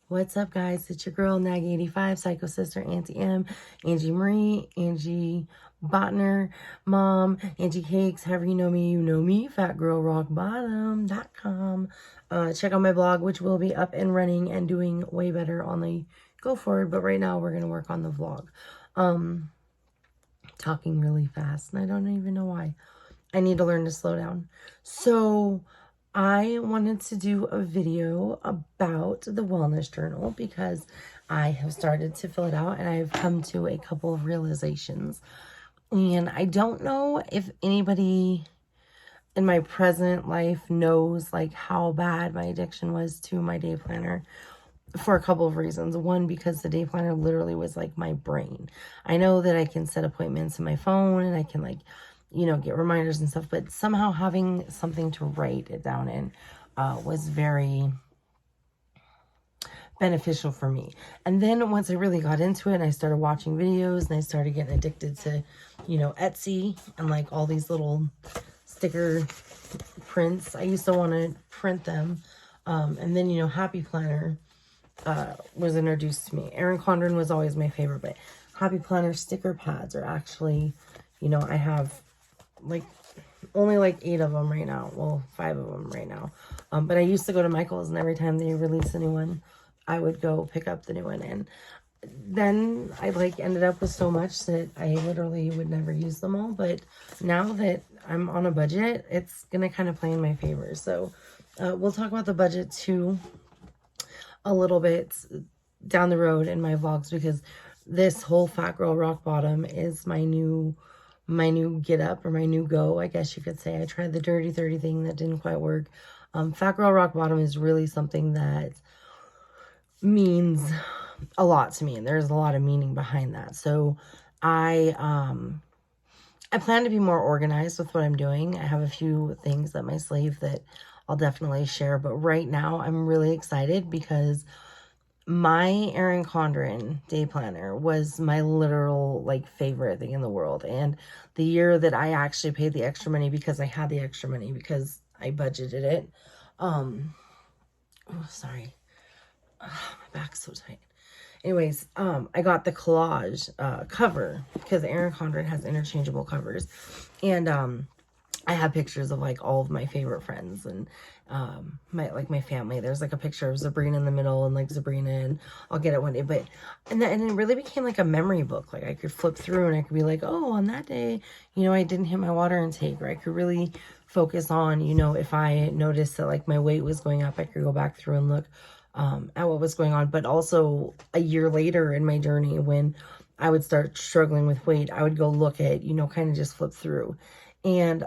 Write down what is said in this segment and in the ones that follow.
What's up, guys? It's your girl, Nag85, Psycho Sister, Auntie M, Angie Marie, Angie Botner, Mom, Angie Cakes, however you know me, fatgirlrockbottom.com. Check out my blog, which will be up and running and doing way better on the go forward, but right now we're going to work on the vlog. Talking really fast, and I don't even know why. I need to learn to slow down. So I wanted to do a video about the wellness journal because I have started to fill it out and I've come to a couple of realizations. And I don't know if anybody in my present life knows like how bad my addiction was to my day planner, for a couple of reasons. One, because the day planner literally was like my brain. I know that I can set appointments in my phone and I can like, you know, get reminders and stuff, but somehow having something to write it down in was very beneficial for me. And then once I really got into it and I started watching videos and I started getting addicted to, you know, Etsy and like all these little sticker prints. I used to want to print them. And then, you know, Happy Planner was introduced to me. Erin Condren was always my favorite, but Happy Planner sticker pads are actually, you know, I have like only like 8 of them right now. Well, 5 of them right now. But I used to go to Michael's and every time they release a new one, I would go pick up the new one. And then I like ended up with so much that I literally would never use them all. But now that I'm on a budget, it's going to kind of play in my favor. So we'll talk about the budget too a little bit down the road in my vlogs, because this whole Fat Girl Rock Bottom is my new get up, or my new go, I guess you could say. I tried the Dirty 30 thing, that didn't quite work. Fat Girl Rock Bottom is really something that means a lot to me, and there's a lot of meaning behind that. So I plan to be more organized with what I'm doing. I have a few things up my sleeve that I'll definitely share, but right now I'm really excited because my Erin Condren day planner was my literal like favorite thing in the world. And the year that I actually paid the extra money, because I had the extra money because I budgeted it. Oh, sorry. My back's so tight. Anyways, I got the collage cover because Erin Condren has interchangeable covers. And I have pictures of like all of my favorite friends and my family. There's like a picture of Sabrina in the middle and like Sabrina, and I'll get it one day. But and it really became like a memory book. Like I could flip through and I could be like, oh, on that day, you know, I didn't hit my water intake, or I could really focus on, you know, if I noticed that like my weight was going up, I could go back through and look at what was going on. But also a year later in my journey, when I would start struggling with weight, I would go look at, you know, kind of just flip through. And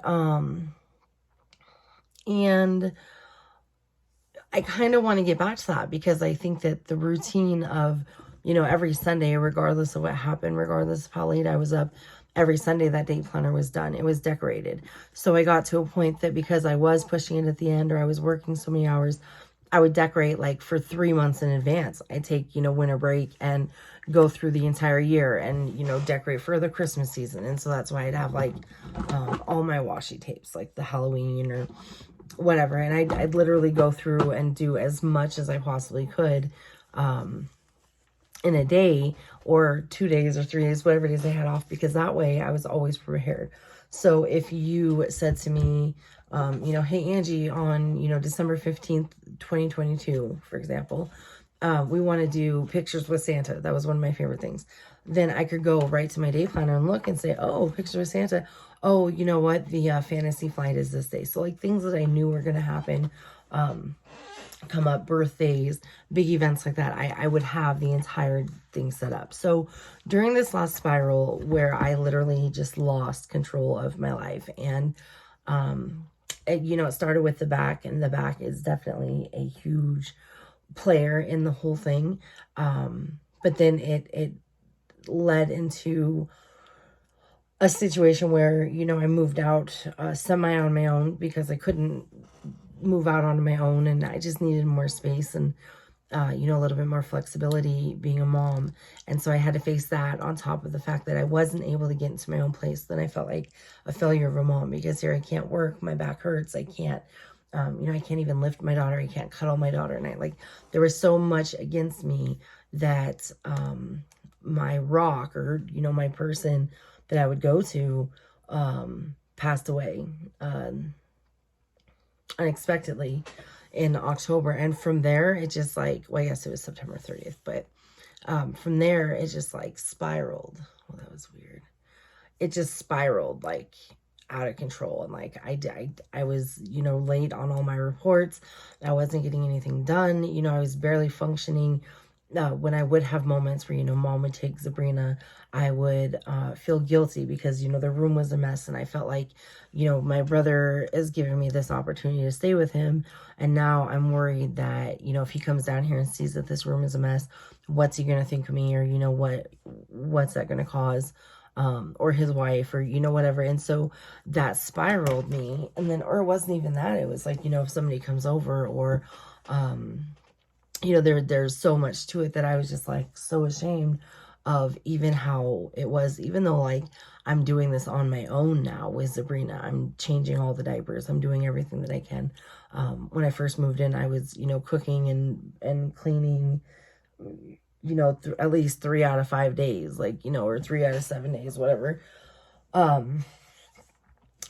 I kind of want to get back to that, because I think that the routine of, you know, every Sunday, regardless of what happened, regardless of how late I was up, every Sunday that day planner was done. It was decorated. So I got to a point that because I was pushing it at the end, or I was working so many hours, I would decorate like for 3 months in advance. I take, you know, winter break and go through the entire year and, you know, decorate for the Christmas season. And so that's why I'd have like all my washi tapes, like the Halloween or whatever. And I'd literally go through and do as much as I possibly could in a day or 2 days or 3 days, whatever days I had off, because that way I was always prepared. So if you said to me, you know, hey, Angie, on, you know, December 15th, 2022, for example, we want to do pictures with Santa. That was one of my favorite things. Then I could go right to my day planner and look and say, oh, pictures with Santa. Oh, you know what? The fantasy flight is this day. So like things that I knew were going to happen, come up, birthdays, big events like that, I would have the entire thing set up. So during this last spiral where I literally just lost control of my life, and you know, it started with the back, and the back is definitely a huge player in the whole thing. But then it led into a situation where, you know, I moved out semi on my own because I couldn't move out on my own, and I just needed more space and you know, a little bit more flexibility being a mom. And so I had to face that on top of the fact that I wasn't able to get into my own place. Then I felt like a failure of a mom, because here I can't work, my back hurts, I can't I can't even lift my daughter. I can't cuddle my daughter. And there was so much against me that my rock, or, my person that I would go to, passed away unexpectedly in October. And from there, it just well, I guess it was September 30th, but from there, it just spiraled. Well, that was weird. It just spiraled out of control. And I was, late on all my reports. I wasn't getting anything done. I was barely functioning. When I would have moments where, mom would take Sabrina, I would feel guilty because, the room was a mess. And I felt like, my brother is giving me this opportunity to stay with him. And now I'm worried that, if he comes down here and sees that this room is a mess, what's he going to think of me? Or, what's that going to cause? Or his wife, or, whatever. And so that spiraled me. And then, or it wasn't even that. It was if somebody comes over, or, there's so much to it that I was just so ashamed of even how it was, even though I'm doing this on my own now with Sabrina. I'm changing all the diapers. I'm doing everything that I can. When I first moved in, I was, cooking and cleaning, at least 3 out of 5 days, or 3 out of 7 days, whatever.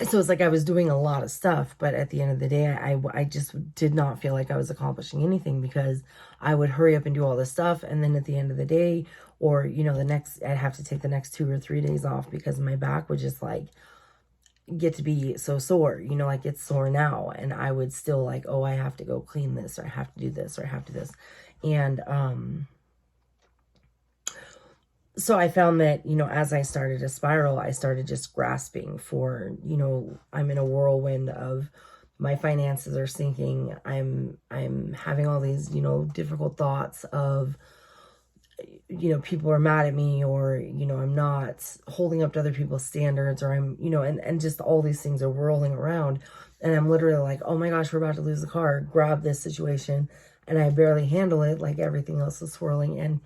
So it's I was doing a lot of stuff, but at the end of the day, I just did not feel like I was accomplishing anything, because I would hurry up and do all this stuff. And then at the end of the day, or, I'd have to take the next 2 or 3 days off because my back would just get to be so sore, it's sore now. And I would still oh, I have to go clean this, or I have to do this, or I have to do this. And, so I found that, as I started to spiral, I started just grasping for, I'm in a whirlwind of my finances are sinking. I'm having all these, difficult thoughts of, people are mad at me, or, I'm not holding up to other people's standards, or I'm, and just all these things are whirling around. And I'm literally oh my gosh, we're about to lose the car, grab this situation. And I barely handle it. Everything else is swirling. And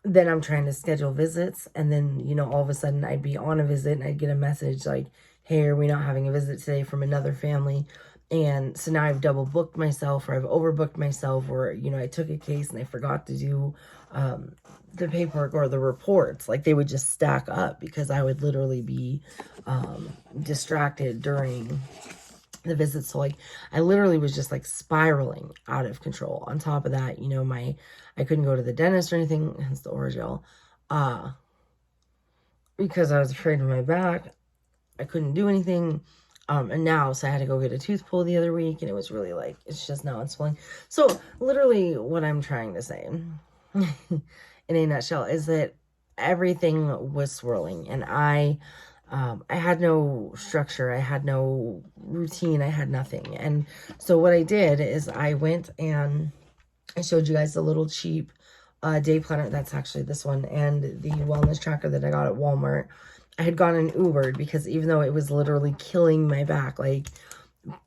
then I'm trying to schedule visits, and then, all of a sudden I'd be on a visit and I'd get a message hey, are we not having a visit today, from another family? And so now I've double booked myself, or I've overbooked myself, or, I took a case and I forgot to do the paperwork or the reports. They would just stack up because I would literally be distracted during the visit. So I literally was just spiraling out of control. On top of that, I couldn't go to the dentist or anything, hence the Orajel, because I was afraid of my back. I couldn't do anything. And now, so I had to go get a tooth pulled the other week, and it was really it's just now it's swelling. So literally what I'm trying to say in a nutshell is that everything was swirling, and I had no structure. I had no routine. I had nothing. And so what I did is I went and I showed you guys the little cheap day planner. That's actually this one. And the wellness tracker that I got at Walmart. I had gone and Ubered, because even though it was literally killing my back,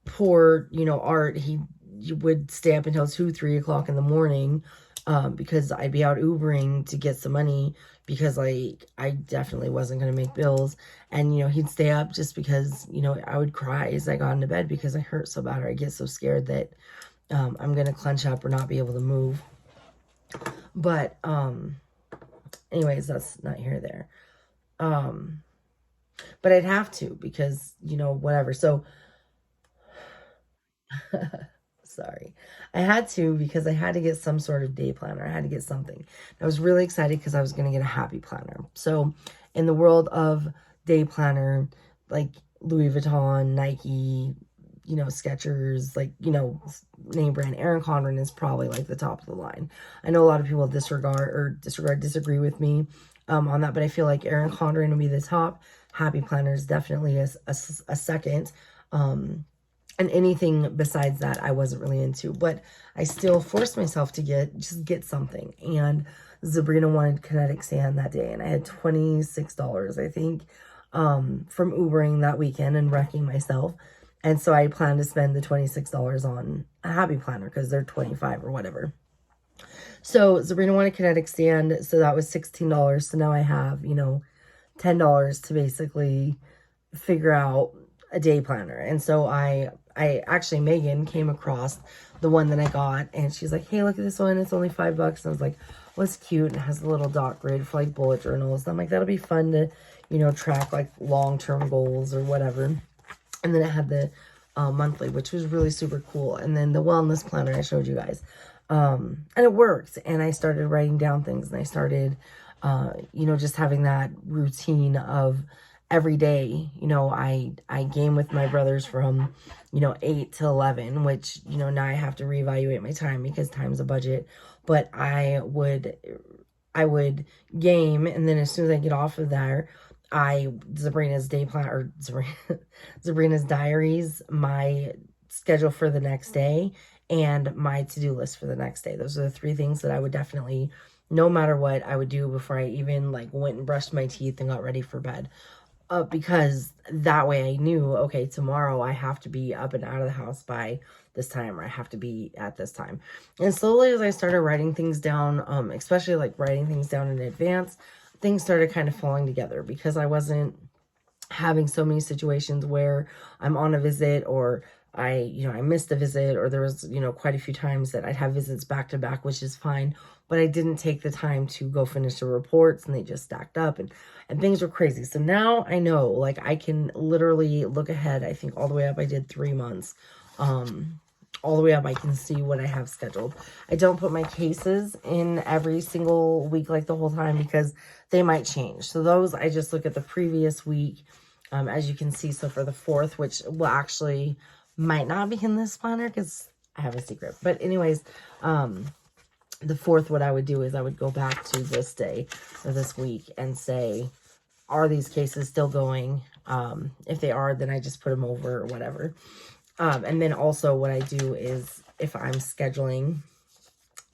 poor, Art, he would stay up until 2, 3 o'clock in the morning, because I'd be out Ubering to get some money, because I definitely wasn't going to make bills. And, he'd stay up just because, I would cry as I got into bed because I hurt so bad, or I get so scared that I'm going to clench up or not be able to move. But anyways, that's not here or there. But I'd have to, because, whatever. So sorry. I had to, because I had to get some sort of day planner. I had to get something. I was really excited because I was going to get a happy planner. So in the world of day planner, Louis Vuitton, Nike, Skechers, name brand, Erin Condren is probably the top of the line. I know a lot of people disagree with me on that, but I feel like Erin Condren would be the top. Happy Planner is definitely a second. And anything besides that, I wasn't really into. But I still forced myself to get something. And Sabrina wanted kinetic sand that day. And I had $26, I think, from Ubering that weekend and wrecking myself. And so I planned to spend the $26 on a Happy Planner, because they're $25 or whatever. So Sabrina wanted kinetic sand. So that was $16. So now I have, $10 to basically figure out a day planner. And so I actually, Megan came across the one that I got, and she's like, hey, look at this one. It's only $5. And I was like, well, it's cute. And it has a little dot grid for like bullet journals. And I'm like, that'll be fun to, you know, track like long-term goals or whatever. And then it had the monthly, which was really super cool. And then the wellness planner I showed you guys. And it worked. And I started writing down things, and I started, you know, just having that routine of every day. You know, I game with my brothers from, you know, 8 to 11, which, you know, now I have to reevaluate my time because time's a budget. But I would game, and then as soon as I get off of there, Sabrina's day plan, or Sabrina's diaries, my schedule for the next day, and my to-do list for the next day. Those are the 3 things that I would definitely, no matter what, I would do before I even like went and brushed my teeth and got ready for bed. Because that way I knew, okay, tomorrow I have to be up and out of the house by this time, or I have to be at this time. And slowly as I started writing things down, especially like writing things down in advance, things started kind of falling together, because I wasn't having so many situations where I'm on a visit, or I missed a visit, or there was, you know, quite a few times that I'd have visits back to back, which is fine, but I didn't take the time to go finish the reports, and they just stacked up, and things were crazy. So now I know, like, I can literally look ahead. I think all the way up, I did 3 months. All the way up, I can see what I have scheduled. I don't put my cases in every single week, like the whole time, because they might change. So those, I just look at the previous week, as you can see. So for the 4th, which will actually might not be in this planner because I have a secret. But anyways, the 4th, what I would do is I would go back to this day or this week and say, are these cases still going? If they are, then I just put them over or whatever. And then also what I do is, if I'm scheduling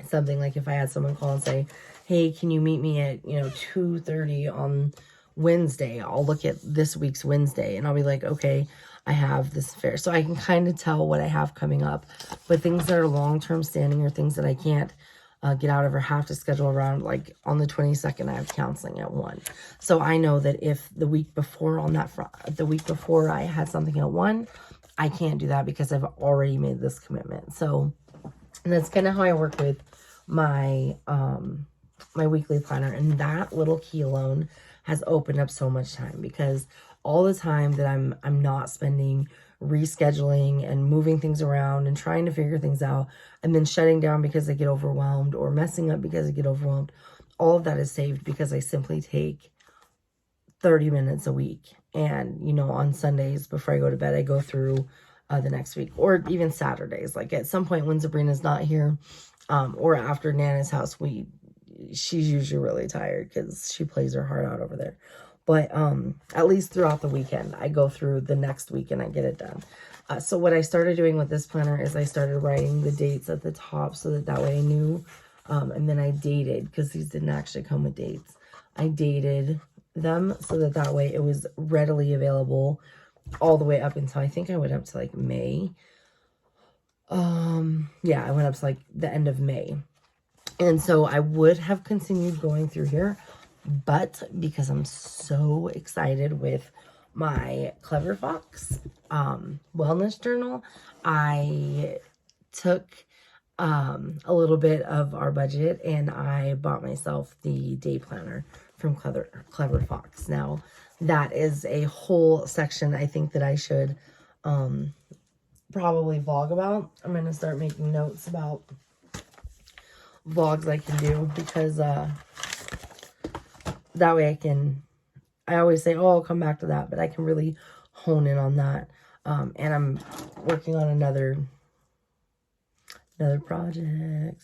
something, like if I had someone call and say, hey, can you meet me at, 2:30 on Wednesday? I'll look at this week's Wednesday and I'll be like, okay, I have this fair. So I can kind of tell what I have coming up. But things that are long-term standing, or things that I can't get out of or have to schedule around, like on the 22nd, I have counseling at 1. So I know that if the week before I had something at 1, I can't do that because I've already made this commitment. So, and that's kind of how I work with my my weekly planner. And that little key alone has opened up so much time, because all the time that I'm not spending rescheduling and moving things around and trying to figure things out, and then shutting down because I get overwhelmed, or messing up because I get overwhelmed, all of that is saved because I simply take 30 minutes a week. And, on Sundays before I go to bed, I go through the next week, or even Saturdays. Like at some point when Sabrina's not here, or after Nana's house, she's usually really tired because she plays her heart out over there. But at least throughout the weekend, I go through the next week and I get it done. So what I started doing with this planner is I started writing the dates at the top, so that way I knew. And then I dated, because these didn't actually come with dates. I dated them so that way it was readily available all the way up until, I think I went up to like May. Yeah, I went up to like the end of May. And so I would have continued going through here, but because I'm so excited with my Clever Fox wellness journal, I took a little bit of our budget and I bought myself the day planner from Clever Fox. Now, that is a whole section I think that I should probably vlog about. I'm going to start making notes about vlogs I can do, because that way I always say, oh, I'll come back to that, but I can really hone in on that. And I'm working on another project,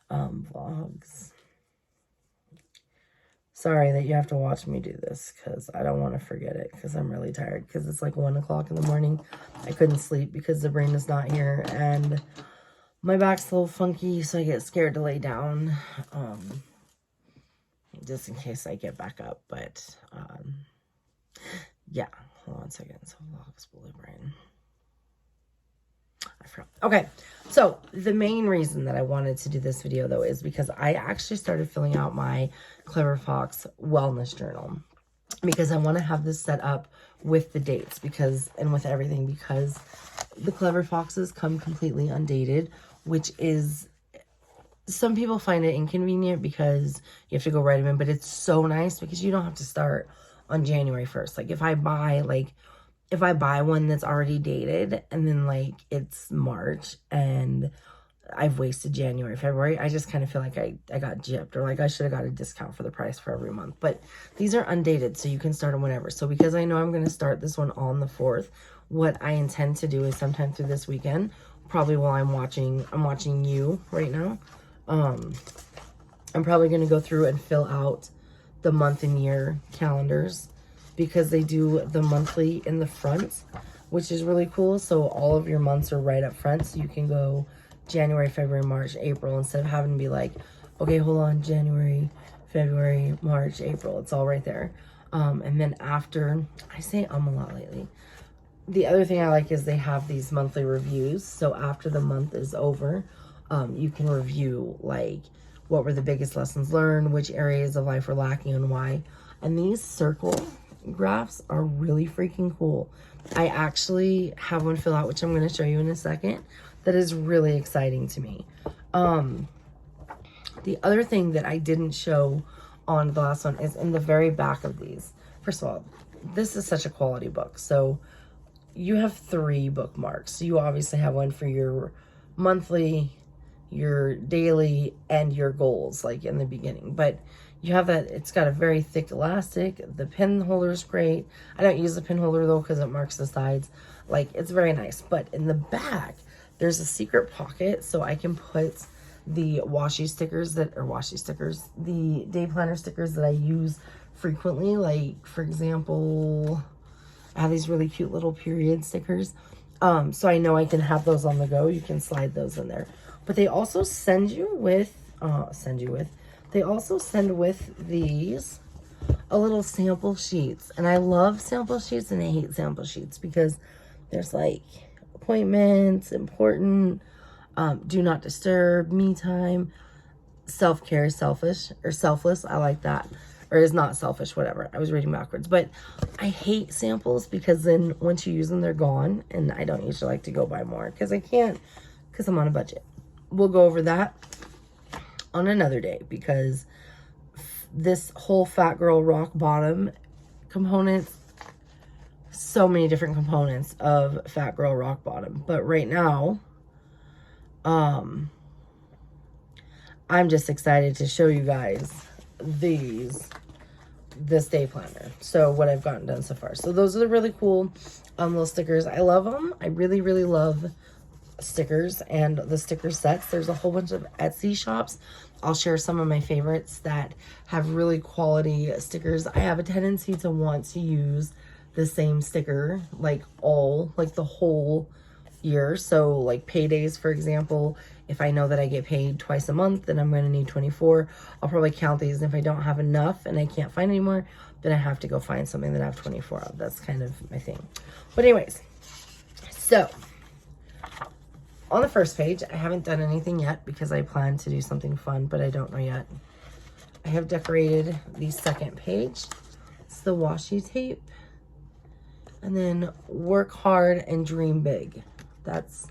vlogs. Sorry that you have to watch me do this, because I don't want to forget it, because I'm really tired, because it's like 1 o'clock in the morning. I couldn't sleep because Sabrina's not here, and my back's a little funky, so I get scared to lay down, just in case I get back up. But yeah, hold on a second. So vlogs, Bullet Brain. I forgot. Okay, so the main reason that I wanted to do this video, though, is because I actually started filling out my Clever Fox wellness journal, because I want to have this set up with the dates, and with everything, because the Clever Foxes come completely undated, which is, some people find it inconvenient because you have to go write them in, but it's so nice because you don't have to start on January 1st. Like, if I buy one that's already dated and then like it's March and I've wasted January, February, I just kind of feel like I got gypped, or like I should have got a discount for the price for every month. But these are undated, so you can start them whenever. So because I know I'm going to start this one on the 4th, what I intend to do is sometime through this weekend, probably while I'm watching you right now, I'm probably going to go through and fill out the month and year calendars, because they do the monthly in the front, which is really cool. So all of your months are right up front, so you can go January, February, March, April, instead of having to be like, okay, hold on, January, February, March, April. It's all right there. And then after, I say a lot lately. The other thing I like is they have these monthly reviews. So after the month is over, you can review like what were the biggest lessons learned, which areas of life were lacking, and why. And these circle graphs are really freaking cool. I actually have one fill out, which I'm going to show you in a second, that is really exciting to me. The other thing that I didn't show on the last one is in the very back of these. First of all, this is such a quality book. So you have 3 bookmarks. You obviously have one for your monthly, your daily, and your goals, like in the beginning. But you have that, it's got a very thick elastic. The pen holder is great. I don't use the pen holder though, because it marks the sides. Like, it's very nice. But in the back, there's a secret pocket, so I can put the washi stickers the day planner stickers that I use frequently. Like, for example, I have these really cute little period stickers. So I know I can have those on the go. You can slide those in there. But they also send with these a little sample sheets. And I love sample sheets and I hate sample sheets because there's like appointments, important, do not disturb, me time, self-care, selfish, or selfless. I like that. Or is not selfish, whatever. I was reading backwards. But I hate samples because then once you use them, they're gone. And I don't usually like to go buy more because I can't, because I'm on a budget. We'll go over that on another day, because this whole Fat Girl Rock Bottom components, so many different components of Fat Girl Rock Bottom. But right now, I'm just excited to show you guys this day planner. So what I've gotten done so far. So those are the really cool little stickers. I love them. I really, really love stickers and the sticker sets. There's a whole bunch of Etsy shops. I'll share some of my favorites that have really quality stickers. I have a tendency to want to use the same sticker like the whole year. So like paydays, for example, if I know that I get paid twice a month, then I'm going to need 24. I'll probably count these. And if I don't have enough and I can't find any more, then I have to go find something that I have 24 of. That's kind of my thing. But anyways, so on the first page, I haven't done anything yet because I plan to do something fun, but I don't know yet. I have decorated the second page. It's the washi tape. And then work hard and dream big. That's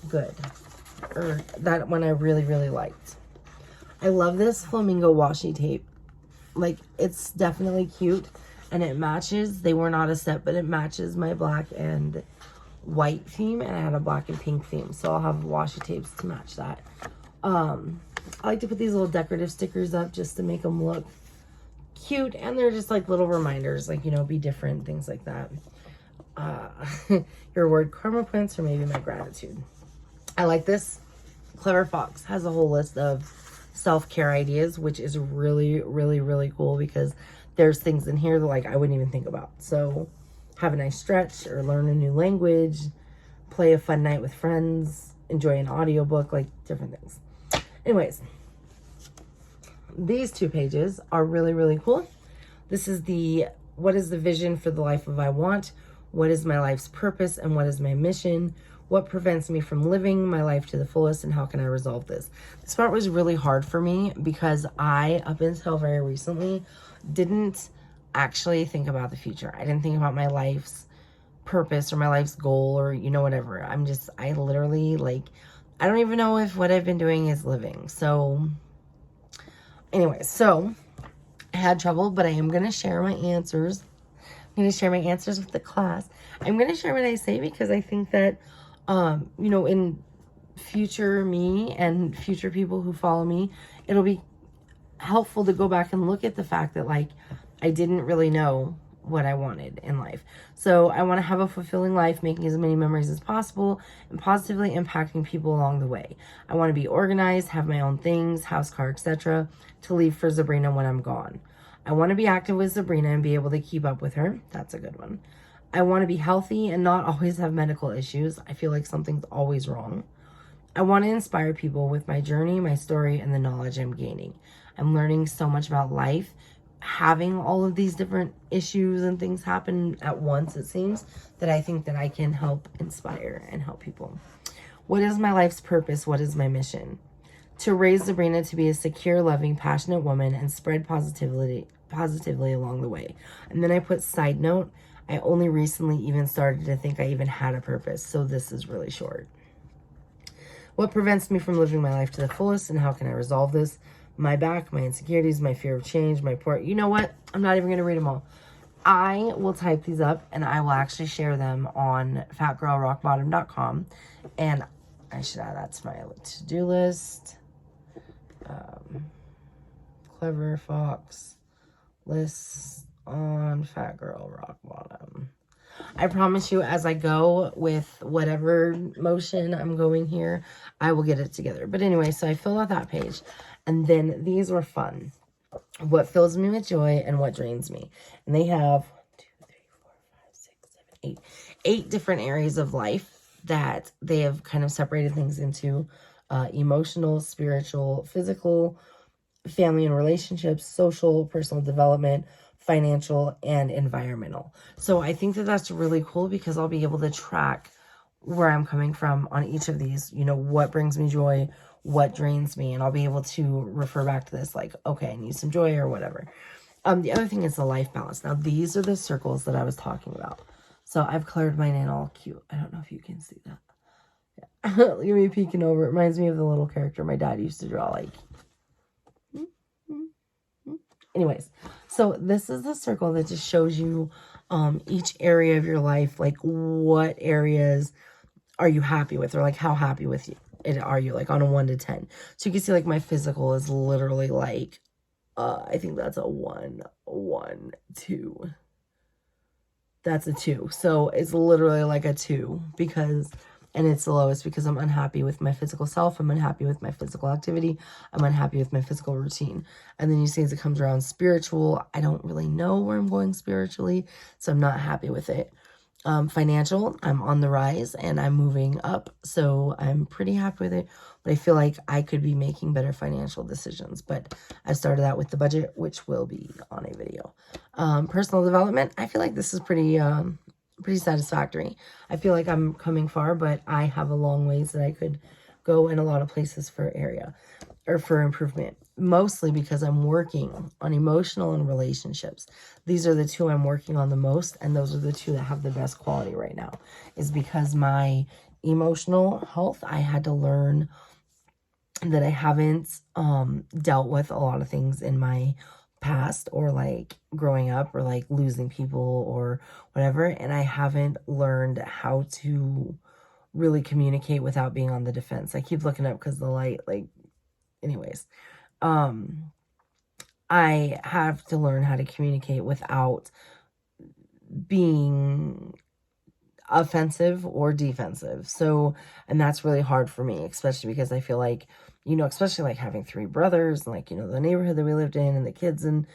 good. Or that one I really, really liked. I love this flamingo washi tape. Like, it's definitely cute. And it matches. They were not a set, but it matches my black and white theme. And I had a black and pink theme. So I'll have washi tapes to match that. I like to put these little decorative stickers up just to make them look cute. And they're just like little reminders. Like, you know, be different. Things like that. Your word karma points, or maybe my gratitude. I like this. Clever Fox has a whole list of self-care ideas, which is really, really, really cool because there's things in here that like I wouldn't even think about. So have a nice stretch, or learn a new language, play a fun night with friends, enjoy an audiobook, like different things. Anyways, these 2 pages are really, really cool. This is the, what is the vision for the life of I want? What is my life's purpose and what is my mission? What prevents me from living my life to the fullest, and how can I resolve this? This part was really hard for me because I, up until very recently, didn't actually think about the future. I didn't think about my life's purpose or my life's goal or, you know, whatever. I literally, like, I don't even know if what I've been doing is living. So, anyway, so I had trouble, but I am going to share my answers. I'm going to share my answers with the class. I'm going to share what I say because I think that, you know, in future me and future people who follow me, it'll be helpful to go back and look at the fact that, like, I didn't really know what I wanted in life. So I want to have a fulfilling life, making as many memories as possible and positively impacting people along the way. I want to be organized, have my own things, house, car, etc. to leave for Sabrina when I'm gone. I want to be active with Sabrina and be able to keep up with her. That's a good one. I want to be healthy and not always have medical issues. I feel like something's always wrong. I want to inspire people with my journey, my story, and the knowledge I'm gaining. I'm learning so much about life. Having all of these different issues and things happen at once, it seems, that I think that I can help inspire and help people. What is my life's purpose? What is my mission? To raise Sabrina to be a secure, loving, passionate woman and spread positively along the way. And then I put side note, I only recently even started to think I even had a purpose, so this is really short. What prevents me from living my life to the fullest and how can I resolve this? My back, my insecurities, my fear of change, my poor... You know what? I'm not even going to read them all. I will type these up and I will actually share them on fatgirlrockbottom.com. And I should add that to my to-do list. Clever Fox lists on Fat Girl Rock Bottom. I promise you, as I go with whatever motion I'm going here, I will get it together. But anyway, so I fill out that page. And then these were fun. What fills me with joy and what drains me. And they have 1, 2, 3, 4, 5, 6, 7, 8 different areas of life that they have kind of separated things into. Emotional, spiritual, physical, family and relationships, social, personal development, financial, and environmental. So I think that that's really cool because I'll be able to track where I'm coming from on each of these, you know, what brings me joy, what drains me, and I'll be able to refer back to this like, okay, I need some joy or whatever. The other thing is the life balance. Now, these are the circles that I was talking about. So I've colored mine in all cute. I don't know if you can see that. Yeah. Look at me peeking over. It reminds me of the little character my dad used to draw, like. Anyways, so this is the circle that just shows you each area of your life, like what areas are you happy with, or like how happy with it are you, like on a 1 to 10. So you can see like my physical is literally like, I think that's a 1, 1, 2. That's a 2. So it's literally like a 2 because... And it's the lowest because I'm unhappy with my physical self. I'm unhappy with my physical activity. I'm unhappy with my physical routine. And then you see as it comes around spiritual, I don't really know where I'm going spiritually, so I'm not happy with it. Financial, I'm on the rise and I'm moving up, so I'm pretty happy with it. But I feel like I could be making better financial decisions. But I started out with the budget, which will be on a video. Personal development, I feel like this is pretty satisfactory. I feel like I'm coming far, but I have a long ways that I could go in a lot of places for area or for improvement, mostly because I'm working on emotional and relationships. These are the 2 I'm working on the most, and those are the 2 that have the best quality right now, is because my emotional health, I had to learn that I haven't dealt with a lot of things in my past, or like growing up, or like losing people or whatever, and I haven't learned how to really communicate without being on the defense. I keep looking up because the light, like, anyways, I have to learn how to communicate without being offensive or defensive. So, and that's really hard for me, especially because I feel like, you know, especially like having 3 brothers and like, you know, the neighborhood that we lived in and the kids, and,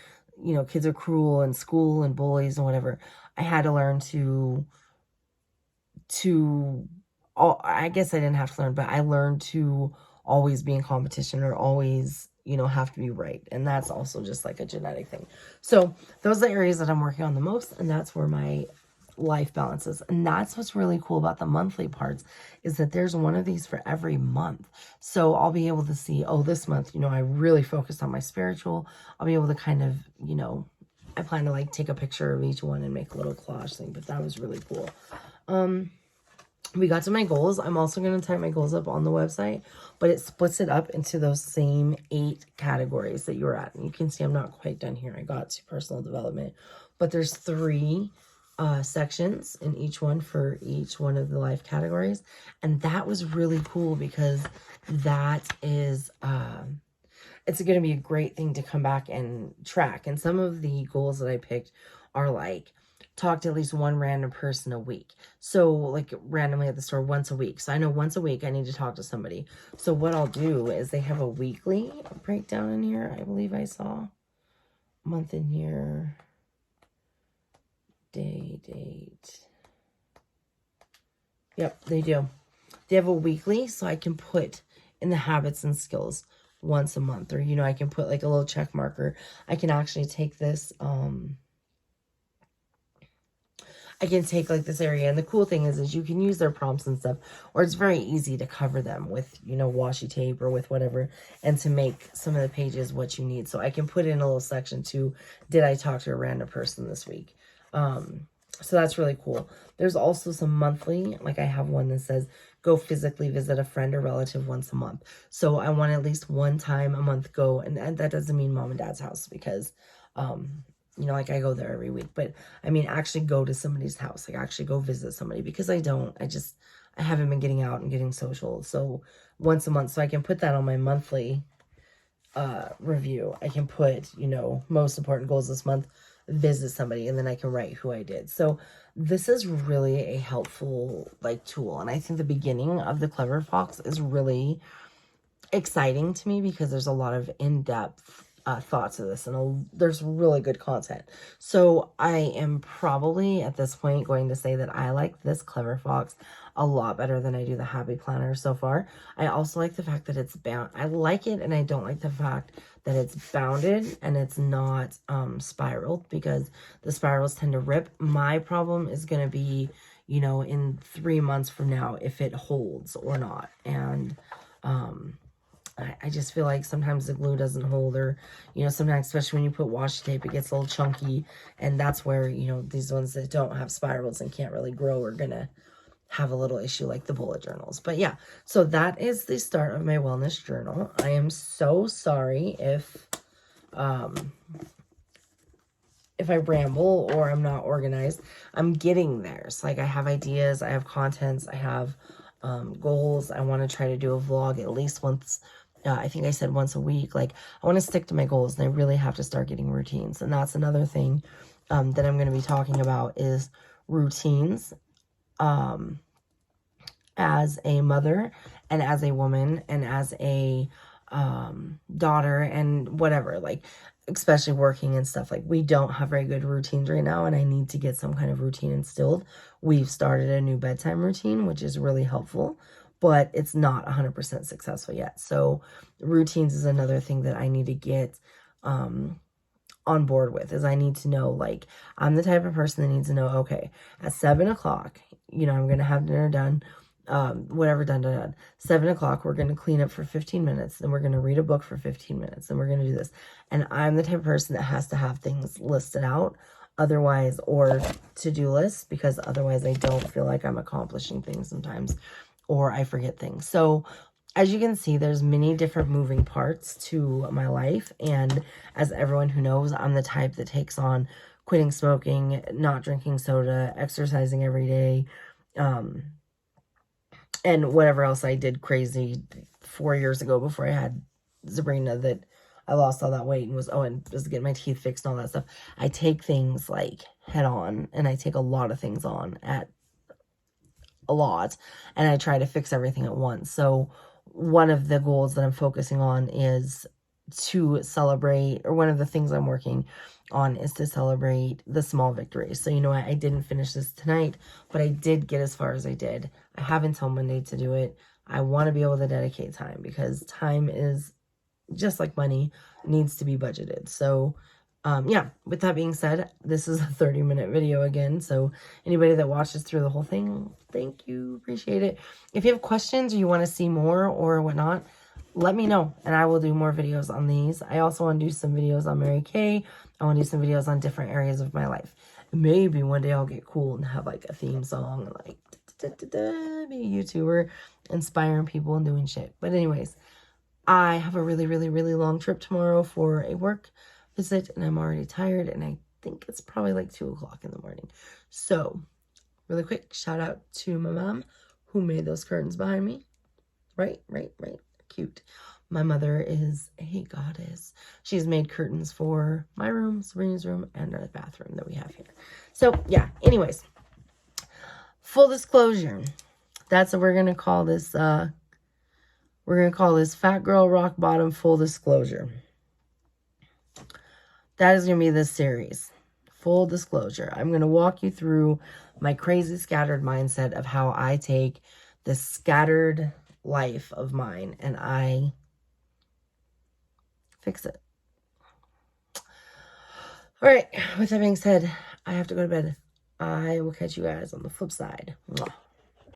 you know, kids are cruel and school and bullies and whatever. I had to learn I guess I didn't have to learn, but I learned to always be in competition or always, you know, have to be right. And that's also just like a genetic thing. So those are the areas that I'm working on the most, and that's where my life balances. And that's what's really cool about the monthly parts, is that there's one of these for every month. So I'll be able to see, oh, this month, you know, I really focused on my spiritual. I'll be able to kind of, you know, I plan to like take a picture of each one and make a little collage thing, but that was really cool. We got to my goals. I'm also going to type my goals up on the website, but it splits it up into those same 8 categories that you were at. And you can see I'm not quite done here. I got to personal development, but there's 3 sections in each one for each one of the life categories. And that was really cool because that is, it's going to be a great thing to come back and track. And some of the goals that I picked are like, talk to at least one random person a week. So like randomly at the store once a week. So I know once a week I need to talk to somebody. So what I'll do is they have a weekly breakdown in here. I believe I saw month in here, day, date. Yep, they do. They have a weekly, so I can put in the habits and skills once a month, or, you know, I can put like a little check marker. I can actually take this, I can take like this area, and the cool thing is you can use their prompts and stuff, or it's very easy to cover them with, you know, washi tape or with whatever, and to make some of the pages what you need. So I can put in a little section to, did I talk to a random person this week? So that's really cool. There's also some monthly, like I have one that says, go physically visit a friend or relative once a month. So I want at least one time a month go, and that doesn't mean mom and dad's house because, you know, like I go there every week, but I mean, actually go to somebody's house, like actually go visit somebody, because I haven't been getting out and getting social. So once a month, so I can put that on my monthly, review. I can put, you know, most important goals this month, visit somebody, and then I can write who I did. So this is really a helpful like tool. And I think the beginning of the Clever Fox is really exciting to me because there's a lot of in-depth thoughts of this, and there's really good content. So I am probably at this point going to say that I like this Clever Fox a lot better than I do the Happy Planner so far. I also like the fact that it's bound. I like it, and I don't like the fact that it's bounded and it's not spiraled, because the spirals tend to rip. My problem is going to be, you know, in 3 months from now, if it holds or not. And I just feel like sometimes the glue doesn't hold, or, you know, sometimes, especially when you put washi tape, it gets a little chunky, and that's where, you know, these ones that don't have spirals and can't really grow are gonna have a little issue, like the bullet journals. But yeah, so that is the start of my wellness journal. I am so sorry if I ramble or I'm not organized. I'm getting there. So like I have ideas, I have contents, I have goals. I want to try to do a vlog at least once. I think I said once a week. Like, I want to stick to my goals, and I really have to start getting routines. And that's another thing that I'm going to be talking about is routines as a mother and as a woman and as a daughter and whatever, like especially working and stuff. Like, we don't have very good routines right now, and I need to get some kind of routine instilled. We've started a new bedtime routine, which is really helpful, but it's not 100% successful yet. So routines is another thing that I need to get on board with, is I need to know, like, I'm the type of person that needs to know, okay, at 7 o'clock, you know, I'm going to have dinner done, whatever, done. 7 o'clock, we're going to clean up for 15 minutes, then we're going to read a book for 15 minutes, and we're going to do this. And I'm the type of person that has to have things listed out, otherwise, or to-do lists, because otherwise I don't feel like I'm accomplishing things sometimes, or I forget things. So as you can see, there's many different moving parts to my life. And as everyone who knows, I'm the type that takes on quitting smoking, not drinking soda, exercising every day, and whatever else I did crazy 4 years ago before I had Sabrina, that I lost all that weight and was getting my teeth fixed and all that stuff. I take things like head on, and I take a lot of things on at a lot, and I try to fix everything at once. So one of the goals that I'm focusing on is to celebrate, or one of the things I'm working on is to celebrate the small victories. So, you know, I didn't finish this tonight, but I did get as far as I did. I have until Monday to do it. I want to be able to dedicate time, because time is just like money, needs to be budgeted. So yeah, with that being said, this is a 30-minute video again. So anybody that watches through the whole thing, thank you. Appreciate it. If you have questions or you want to see more or whatnot, let me know, and I will do more videos on these. I also want to do some videos on Mary Kay. I want to do some videos on different areas of my life. Maybe one day I'll get cool and have like a theme song, and like be a YouTuber, inspiring people and doing shit. But anyways, I have a really, really, really long trip tomorrow for a work visit, and I'm already tired, and I think it's probably like 2 o'clock in the morning. So, really quick, shout out to my mom who made those curtains behind me. Right. Cute. My mother is a goddess. She's made curtains for my room, Sabrina's room, and our bathroom that we have here. So, yeah, anyways, full disclosure. That's what we're going to call this. We're going to call this Fat Girl Rock Bottom Full Disclosure. That is going to be this series. Full disclosure. I'm going to walk you through my crazy scattered mindset of how I take this scattered life of mine and I fix it. All right, with that being said, I have to go to bed. I will catch you guys on the flip side. Mwah.